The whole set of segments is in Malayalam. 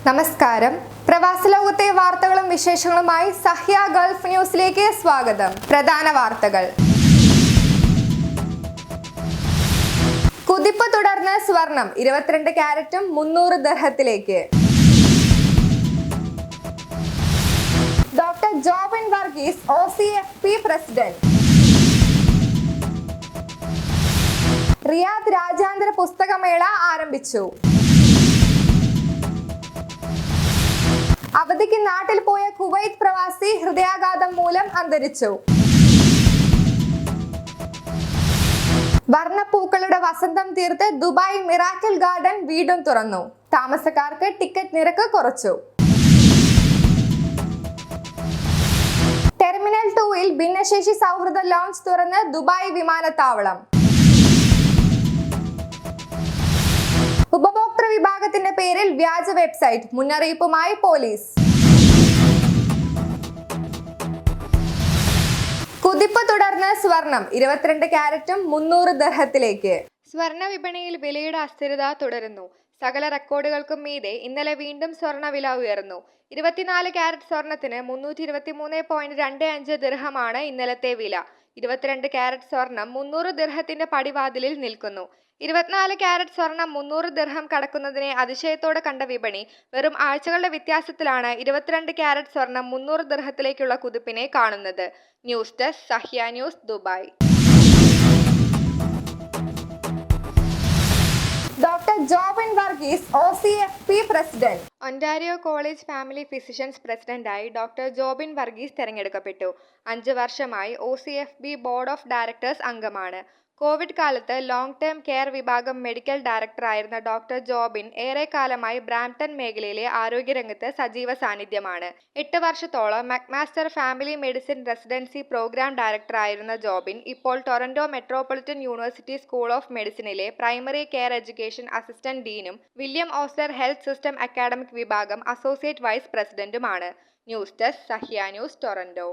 നമസ്കാരം. പ്രവാസ ലോകത്തെ വാർത്തകളും വിശേഷങ്ങളുമായി സഹ്യ ഗൾഫ് ന്യൂസിലേക്ക് സ്വാഗതം. പ്രധാന വാർത്തകൾ. കുതിപ്പ് തുടർന്ന് സ്വർണം 22 കാരറ്റും 300 ദിർഹത്തിലേക്ക്. Doctor Jobin Varghese OCFP president. Riyadh രാജ്യാന്തര പുസ്തകമേള ആരംഭിച്ചു. അവധിക്ക് നാട്ടിൽ പോയ കുവൈത്ത് പ്രവാസി ഹൃദയാഘാതം മൂലം അന്തരിച്ചു. വർണ്ണപ്പൂക്കളുടെ വസന്തം തീർത്ത് ദുബായ് മിറാക്കിൾ ഗാർഡൻ വീണ്ടും തുറന്നു. താമസക്കാർക്ക് ടിക്കറ്റ് നിരക്ക് കുറച്ചു. ടെർമിനൽ 2-ൽ ഭിന്നശേഷി സൗഹൃദ ലോഞ്ച് തുറന്ന് ദുബായ് വിമാനത്താവളം. ഉപഭോക്തൃ വിഭാഗത്തിന്റെ പേരിൽ വ്യാജ വെബ്സൈറ്റ്, മുന്നറിയിപ്പുമായി പോലീസ്. കുതിപ്പ് തുടർന്ന് സ്വർണം 22 കാരറ്റും 300 ദിർഹത്തിലേക്ക്. സ്വർണ്ണ വിപണിയിൽ വിലയുടെ അസ്ഥിരത തുടരുന്നു. സകല റെക്കോർഡുകൾക്കും മീതെ ഇന്നലെ വീണ്ടും സ്വർണ്ണ വില ഉയർന്നു. 24 കാരറ്റ് സ്വർണത്തിന് 323.25 ദിർഹമാണ് ഇന്നലത്തെ വില. 22 കാരറ്റ് സ്വർണം 300 ദിർഹത്തിന്റെ പടിവാതിലിൽ നിൽക്കുന്നു. 24 കാരറ്റ് സ്വർണം 300 ദിർഹം കടക്കുന്നതിനെ അതിശയത്തോടെ കണ്ട വിപണി വെറും ആഴ്ചകളുടെ വ്യത്യാസത്തിലാണ് 22 കാരറ്റ് സ്വർണം 300 ദിർഹത്തിലേക്കുള്ള കുതിപ്പിനെ കാണുന്നത്. News desk, Sahya news, Dubai. Doctor Jobin Varghese OCFP president. Ontario college family physicians പ്രസിഡന്റായി ഡോക്ടർ ജോബിൻ വർഗീസ് തെരഞ്ഞെടുക്കപ്പെട്ടു. 5 വർഷമായി OCFB ബോർഡ് ഓഫ് ഡയറക്ടേഴ്സ് അംഗമാണ്. കോവിഡ് കാലത്ത് ലോങ് ടേം കെയർ വിഭാഗം മെഡിക്കൽ ഡയറക്ടറായിരുന്ന ഡോക്ടർ ജോബിൻ ഏറെക്കാലമായി ബ്രാംപ്ടൺ മേഖലയിലെ ആരോഗ്യരംഗത്ത് സജീവ സാന്നിധ്യമാണ്. 8 വർഷത്തോളം McMaster family medicine residency program ഡയറക്ടറായിരുന്ന ജോബിൻ ഇപ്പോൾ Toronto Metropolitan University school of മെഡിസിനിലെ പ്രൈമറി കെയർ എഡ്യൂക്കേഷൻ അസിസ്റ്റന്റ് ഡീനും William Osler health system academic വിഭാഗം അസോസിയേറ്റ് വൈസ് പ്രസിഡന്റുമാണ്. News desk, Sahya news, Toronto.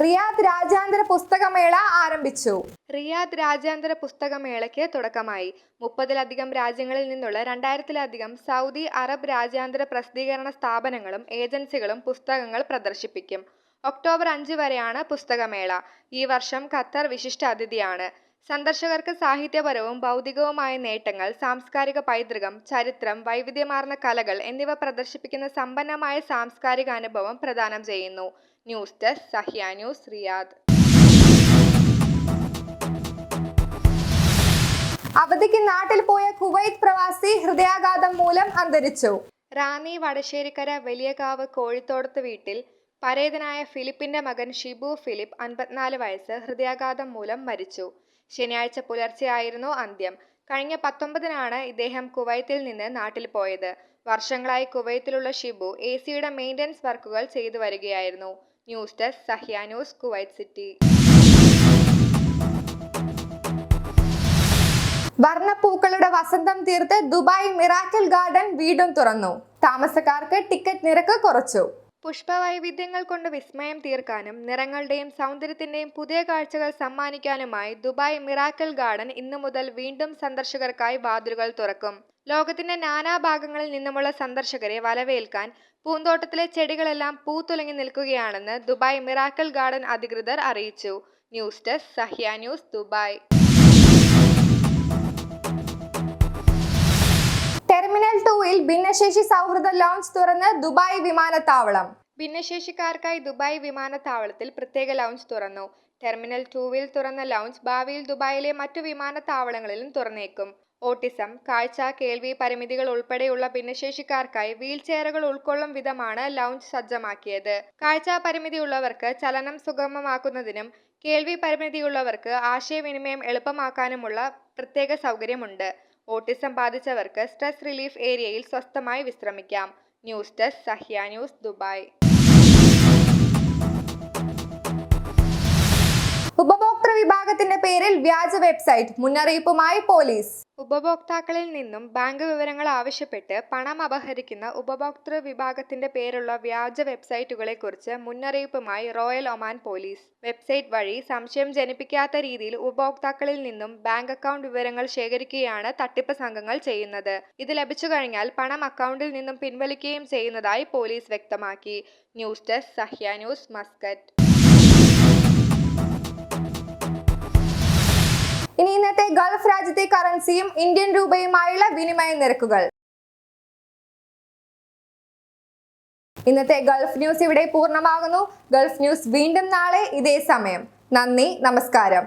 Riyadh രാജ്യാന്തര പുസ്തകമേള ആരംഭിച്ചു. റിയാദ് രാജ്യാന്തര പുസ്തകമേളയ്ക്ക് തുടക്കമായി. 30-ലധികം രാജ്യങ്ങളിൽ നിന്നുള്ള 2000-ലധികം സൗദി അറബ് രാജ്യാന്തര പ്രസിദ്ധീകരണ സ്ഥാപനങ്ങളും ഏജൻസികളും പുസ്തകങ്ങൾ പ്രദർശിപ്പിക്കും. ഒക്ടോബർ 5 വരെയാണ് പുസ്തകമേള. ഈ വർഷം ഖത്തർ വിശിഷ്ട അതിഥിയാണ്. സന്ദർശകർക്ക് സാഹിത്യപരവും ഭൗതികവുമായ നേട്ടങ്ങൾ, സാംസ്കാരിക പൈതൃകം, ചരിത്രം, വൈവിധ്യമാർന്ന കലകൾ എന്നിവ പ്രദർശിപ്പിക്കുന്ന സമ്പന്നമായ സാംസ്കാരിക അനുഭവം പ്രദാനം ചെയ്യുന്നു. News desk, Sahya news, Riyadh. അവധിക്ക് നാട്ടിൽ പോയ കുവൈത്ത് പ്രവാസി ഹൃദയാഘാതം മൂലം അന്തരിച്ചു. റാന്നി വടശ്ശേരിക്കര വലിയകാവ് കോഴിത്തോടത്ത് വീട്ടിൽ പരേതനായ ഫിലിപ്പിന്റെ മകൻ ഷിബു ഫിലിപ്പ് 54 വയസ്സ് ഹൃദയാഘാതം മൂലം മരിച്ചു. ശനിയാഴ്ച പുലർച്ചെയായിരുന്നു അന്ത്യം. കഴിഞ്ഞ 19-നാണ് ഇദ്ദേഹം കുവൈത്തിൽ നിന്ന് നാട്ടിൽ പോയത്. വർഷങ്ങളായി കുവൈത്തിലുള്ള ഷിബു AC-യുടെ മെയിൻ്റനൻസ് വർക്കുകൾ ചെയ്തു വരികയായിരുന്നു. News desk, Sahya news, Kuwait city. വർണ്ണപ്പൂക്കളുടെ വസന്തം തീർത്ത് ദുബായ് മിറാക്കിൾ ഗാർഡൻ വീണ്ടും തുറന്നു. താമസക്കാർക്ക് ടിക്കറ്റ് നിരക്ക് കുറച്ചു. പുഷ്പവൈവിധ്യങ്ങൾ കൊണ്ട് വിസ്മയം തീർക്കാനും നിറങ്ങളുടെയും സൗന്ദര്യത്തിന്റെയും പുതിയ കാഴ്ചകൾ സമ്മാനിക്കാനുമായി ദുബായ് മിറാക്കിൾ ഗാർഡൻ ഇന്നു മുതൽ വീണ്ടും സന്ദർശകർക്കായി വാതിലുകൾ തുറക്കും. ലോകത്തിന്റെ നാനാഭാഗങ്ങളിൽ നിന്നുമുള്ള സന്ദർശകരെ വരവേൽക്കാൻ പൂന്തോട്ടത്തിലെ ചെടികളെല്ലാം പൂത്തുലങ്ങി നിൽക്കുകയാണെന്ന് ദുബായ് മിറാക്കിൾ ഗാർഡൻ അധികൃതർ അറിയിച്ചു. News desk, Sahya news, Dubai. Terminal 2-ൽ ഭിന്നശേഷി സൗഹൃദ ലോഞ്ച് തുറന്ന് ദുബായ് വിമാനത്താവളം. ഭിന്നശേഷിക്കാർക്കായി ദുബായ് വിമാനത്താവളത്തിൽ പ്രത്യേക ലൗഞ്ച് തുറന്നു. ടെർമിനൽ 2-ൽ തുറന്ന ലൗഞ്ച് ഭാവിയിൽ ദുബായിലെ മറ്റു വിമാനത്താവളങ്ങളിലും തുറന്നേക്കും. ഓട്ടിസം, കാഴ്ച, കേൾവി പരിമിതികൾ ഉൾപ്പെടെയുള്ള ഭിന്നശേഷിക്കാർക്കായി വീൽചെയറുകൾ ഉൾക്കൊള്ളും വിധമാണ് ലൗഞ്ച് സജ്ജമാക്കിയത്. കാഴ്ചാ പരിമിതിയുള്ളവർക്ക് ചലനം സുഗമമാക്കുന്നതിനും കേൾവി പരിമിതിയുള്ളവർക്ക് ആശയവിനിമയം എളുപ്പമാക്കാനുമുള്ള പ്രത്യേക സൗകര്യമുണ്ട്. ഓട്ടിസം ബാധിച്ചവർക്ക് സ്ട്രെസ് റിലീഫ് ഏരിയയിൽ സ്വസ്ഥമായി വിശ്രമിക്കാം. News desk, Sahya news, Dubai. ഉപഭോക്തൃ വിഭാഗത്തിന്റെ പേരിൽ വ്യാജ വെബ്സൈറ്റ്, മുന്നറിയിപ്പുമായി പോലീസ്. ഉപഭോക്താക്കളിൽ നിന്നും ബാങ്ക് വിവരങ്ങൾ ആവശ്യപ്പെട്ട് പണം അപഹരിക്കുന്ന ഉപഭോക്തൃ വിഭാഗത്തിന്റെ പേരുള്ള വ്യാജ വെബ്സൈറ്റുകളെ കുറിച്ച് മുന്നറിയിപ്പുമായി റോയൽ ഒമാൻ പോലീസ്. വെബ്സൈറ്റ് വഴി സംശയം ജനിപ്പിക്കാത്ത രീതിയിൽ ഉപഭോക്താക്കളിൽ നിന്നും ബാങ്ക് അക്കൗണ്ട് വിവരങ്ങൾ ശേഖരിക്കുകയാണ് തട്ടിപ്പ് സംഘങ്ങൾ ചെയ്യുന്നത്. ഇത് ലഭിച്ചു കഴിഞ്ഞാൽ പണം അക്കൗണ്ടിൽ നിന്നും പിൻവലിക്കുകയും ചെയ്യുന്നതായി പോലീസ് വ്യക്തമാക്കി. News desk Sahya news, Muscat. ഇനി ഇന്നത്തെ ഗൾഫ് രാജ്യത്തെ കറൻസിയും ഇന്ത്യൻ രൂപയുമായുള്ള വിനിമയ നിരക്കുകൾ. ഇന്നത്തെ ഗൾഫ് ന്യൂസ് ഇവിടെ പൂർണ്ണമാകുന്നു. ഗൾഫ് ന്യൂസ് വീണ്ടും നാളെ ഇതേ സമയം. നന്ദി, നമസ്കാരം.